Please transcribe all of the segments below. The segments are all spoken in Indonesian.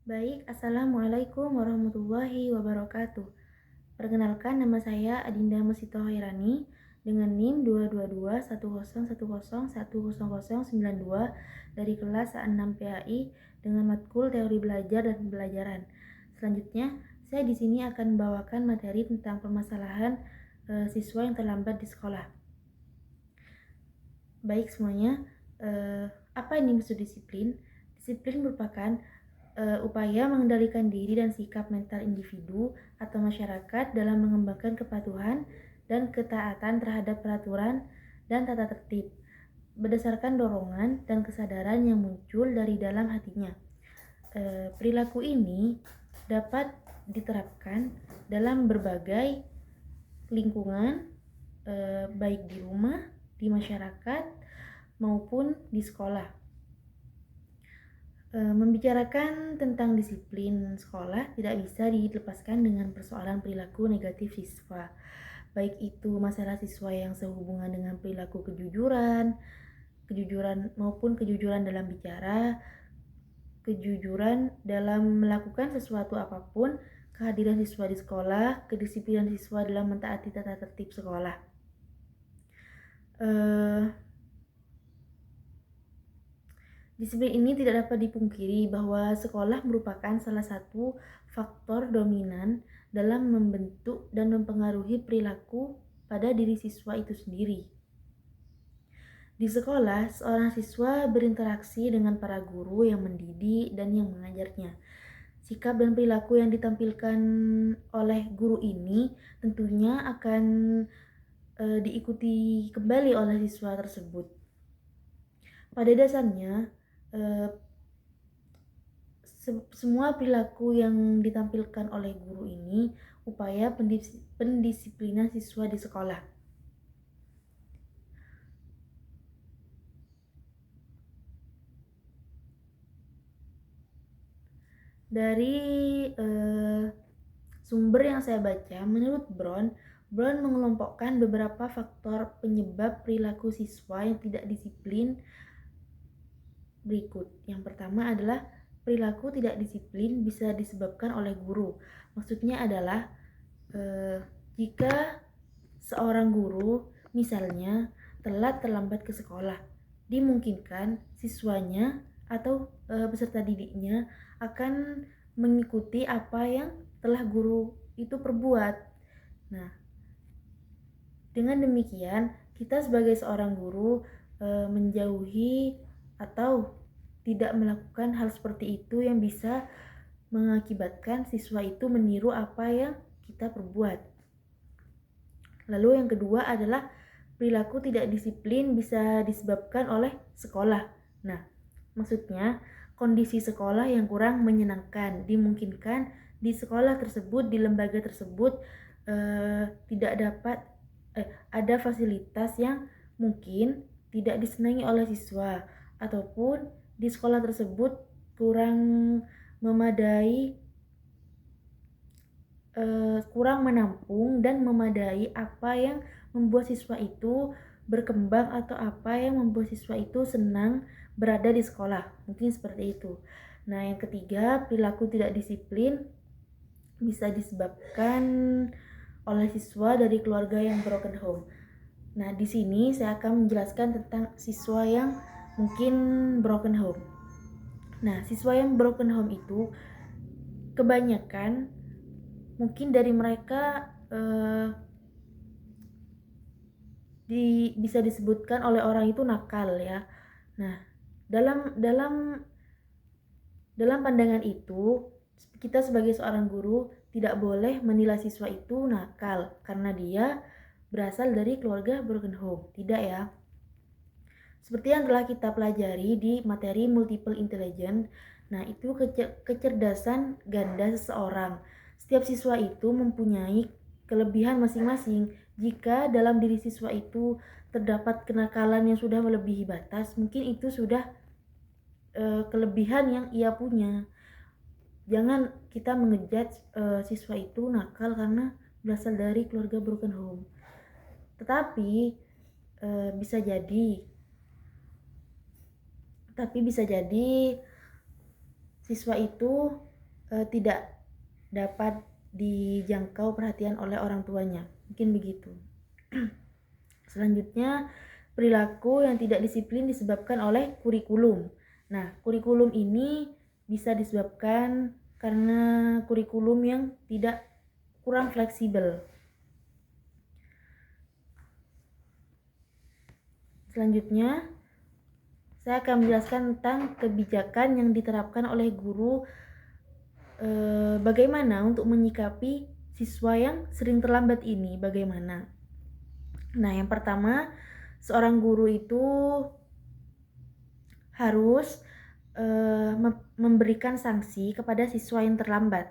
Baik, Assalamualaikum warahmatullahi wabarakatuh. Perkenalkan, nama saya Adinda Mesito Hoirani dengan NIM 22210101092 dari kelas 6 PAI dengan matkul teori belajar dan pembelajaran. Selanjutnya, saya di sini akan membawakan materi tentang permasalahan siswa yang terlambat di sekolah. Baik semuanya, apa ini maksud disiplin? Disiplin merupakan upaya mengendalikan diri dan sikap mental individu atau masyarakat dalam mengembangkan kepatuhan dan ketaatan terhadap peraturan dan tata tertib berdasarkan dorongan dan kesadaran yang muncul dari dalam hatinya. Perilaku ini dapat diterapkan dalam berbagai lingkungan, baik di rumah, di masyarakat, maupun di sekolah. Membicarakan tentang disiplin sekolah tidak bisa dilepaskan dengan persoalan perilaku negatif siswa, baik itu masalah siswa yang sehubungan dengan perilaku kejujuran maupun kejujuran dalam bicara, kejujuran dalam melakukan sesuatu apapun, kehadiran siswa di sekolah, kedisiplinan siswa dalam mentaati tata tertib sekolah. Disiplin ini tidak dapat dipungkiri bahwa sekolah merupakan salah satu faktor dominan dalam membentuk dan mempengaruhi perilaku pada diri siswa itu sendiri. Di sekolah, seorang siswa berinteraksi dengan para guru yang mendidik dan yang mengajarnya. Sikap dan perilaku yang ditampilkan oleh guru ini tentunya akan diikuti kembali oleh siswa tersebut. Pada dasarnya, semua perilaku yang ditampilkan oleh guru ini upaya pendisiplinan siswa di sekolah. Dari sumber yang saya baca, menurut Brown mengelompokkan beberapa faktor penyebab perilaku siswa yang tidak disiplin berikut. Yang pertama adalah perilaku tidak disiplin bisa disebabkan oleh guru. Maksudnya adalah jika seorang guru misalnya telat terlambat ke sekolah, dimungkinkan siswanya atau peserta didiknya akan mengikuti apa yang telah guru itu perbuat. Nah, dengan demikian kita sebagai seorang guru menjauhi atau tidak melakukan hal seperti itu yang bisa mengakibatkan siswa itu meniru apa yang kita perbuat. Lalu yang kedua adalah perilaku tidak disiplin bisa disebabkan oleh sekolah. Nah, maksudnya kondisi sekolah yang kurang menyenangkan. Dimungkinkan di sekolah tersebut, di lembaga tersebut tidak dapat ada fasilitas yang mungkin tidak disenangi oleh siswa, ataupun di sekolah tersebut kurang memadai, kurang menampung dan memadai apa yang membuat siswa itu berkembang atau apa yang membuat siswa itu senang berada di sekolah. Mungkin seperti itu. Nah, yang ketiga, perilaku tidak disiplin bisa disebabkan oleh siswa dari keluarga yang broken home. Nah, di sini saya akan menjelaskan tentang siswa yang mungkin broken home. Nah, siswa yang broken home itu kebanyakan mungkin dari mereka bisa disebutkan oleh orang itu nakal ya. Nah, dalam pandangan itu, kita sebagai seorang guru tidak boleh menilai siswa itu nakal karena dia berasal dari keluarga broken home. Tidak ya. Seperti yang telah kita pelajari di materi multiple intelligence, nah itu kecerdasan ganda seseorang. Setiap siswa itu mempunyai kelebihan masing-masing. Jika dalam diri siswa itu terdapat kenakalan yang sudah melebihi batas, mungkin itu sudah kelebihan yang ia punya. Jangan kita mengejudge siswa itu nakal karena berasal dari keluarga broken home. Tetapi bisa jadi siswa itu tidak dapat dijangkau perhatian oleh orang tuanya. Mungkin begitu. Selanjutnya, perilaku yang tidak disiplin disebabkan oleh kurikulum. Nah, kurikulum ini bisa disebabkan karena kurikulum yang tidak kurang fleksibel. Selanjutnya, saya akan menjelaskan tentang kebijakan yang diterapkan oleh guru, bagaimana untuk menyikapi siswa yang sering terlambat ini, bagaimana. Nah, yang pertama, seorang guru itu harus memberikan sanksi kepada siswa yang terlambat.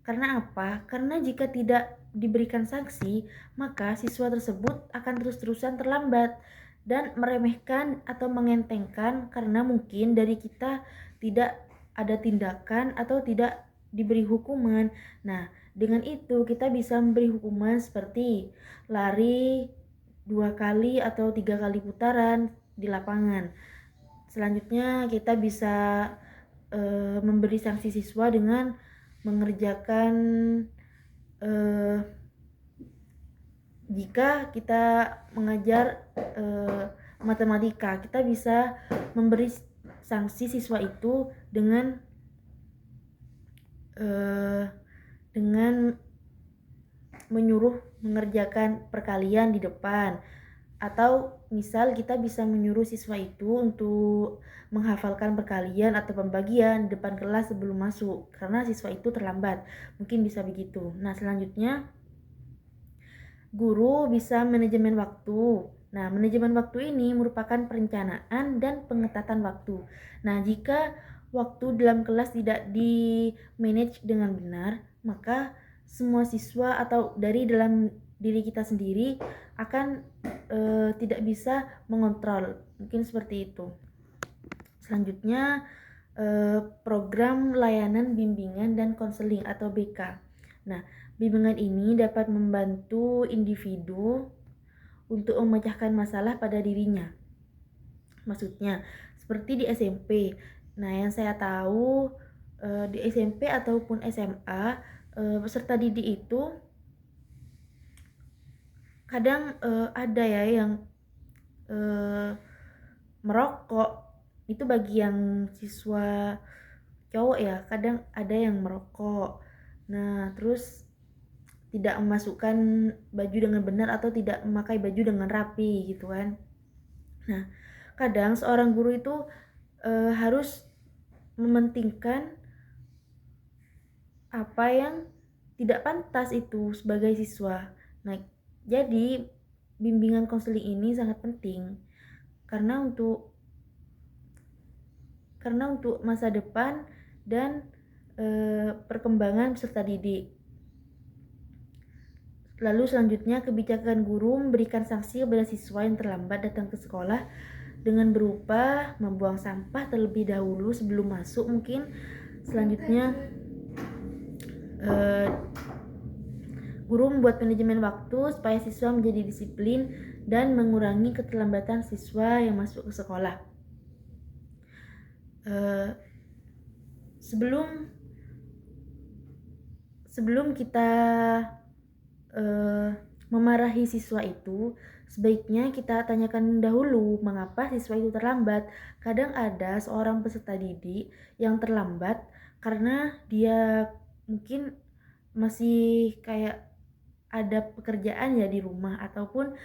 Karena apa? Karena jika tidak diberikan sanksi, maka siswa tersebut akan terus-terusan terlambat dan meremehkan atau mengentengkan karena mungkin dari kita tidak ada tindakan atau tidak diberi hukuman. Nah, dengan itu kita bisa memberi hukuman seperti lari 2 kali atau 3 kali putaran di lapangan. Selanjutnya kita bisa memberi sanksi siswa dengan mengerjakan, jika kita mengajar matematika, kita bisa memberi sanksi siswa itu dengan menyuruh mengerjakan perkalian di depan, atau misal kita bisa menyuruh siswa itu untuk menghafalkan perkalian atau pembagian di depan kelas sebelum masuk karena siswa itu terlambat. Mungkin bisa begitu. Nah, selanjutnya guru bisa manajemen waktu. Nah, manajemen waktu ini merupakan perencanaan dan pengetatan waktu. Nah, jika waktu dalam kelas tidak di-manage dengan benar, maka semua siswa atau dari dalam diri kita sendiri akan tidak bisa mengontrol. Mungkin seperti itu. Selanjutnya, program layanan bimbingan dan konseling atau BK. Nah, bimbingan ini dapat membantu individu untuk memecahkan masalah pada dirinya. Maksudnya, seperti di SMP. Nah, yang saya tahu di SMP ataupun SMA, peserta didik itu kadang ada ya yang merokok. Itu bagi yang siswa cowok ya, kadang ada yang merokok. Nah, terus tidak memasukkan baju dengan benar atau tidak memakai baju dengan rapi gitu kan. Nah, kadang seorang guru itu harus mementingkan apa yang tidak pantas itu sebagai siswa. Nah, jadi bimbingan konseling ini sangat penting karena untuk masa depan dan perkembangan peserta didik. Lalu selanjutnya, kebijakan guru memberikan sanksi kepada siswa yang terlambat datang ke sekolah dengan berupa membuang sampah terlebih dahulu sebelum masuk. Mungkin selanjutnya guru membuat manajemen waktu supaya siswa menjadi disiplin dan mengurangi keterlambatan siswa yang masuk ke sekolah. Sebelum kita memarahi siswa itu, sebaiknya kita tanyakan dahulu mengapa siswa itu terlambat. Kadang ada seorang peserta didik yang terlambat karena dia mungkin masih kayak ada pekerjaan ya di rumah, ataupun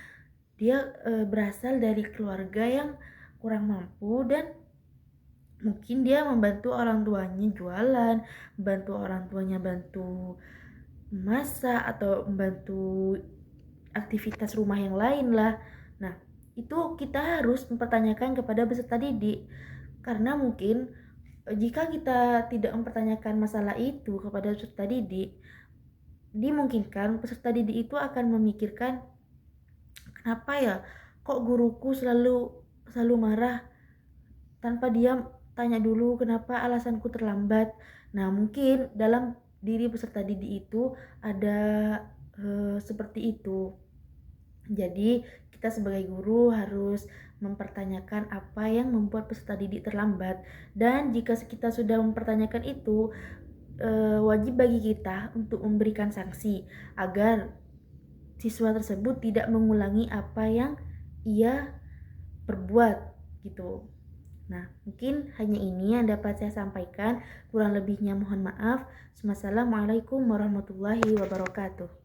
dia berasal dari keluarga yang kurang mampu dan mungkin dia membantu orang tuanya jualan, membantu orang tuanya bantu masak atau membantu aktivitas rumah yang lain lah. Nah, itu kita harus mempertanyakan kepada peserta didik, karena mungkin jika kita tidak mempertanyakan masalah itu kepada peserta didik, dimungkinkan peserta didik itu akan memikirkan, kenapa ya kok guruku selalu marah tanpa dia tanya dulu kenapa alasanku terlambat. Nah, mungkin dalam diri peserta didik itu ada seperti itu. Jadi kita sebagai guru harus mempertanyakan apa yang membuat peserta didik terlambat, dan jika kita sudah mempertanyakan itu, wajib bagi kita untuk memberikan sanksi agar siswa tersebut tidak mengulangi apa yang ia perbuat gitu. Nah, mungkin hanya ini yang dapat saya sampaikan. Kurang lebihnya mohon maaf. Wassalamualaikum warahmatullahi wabarakatuh.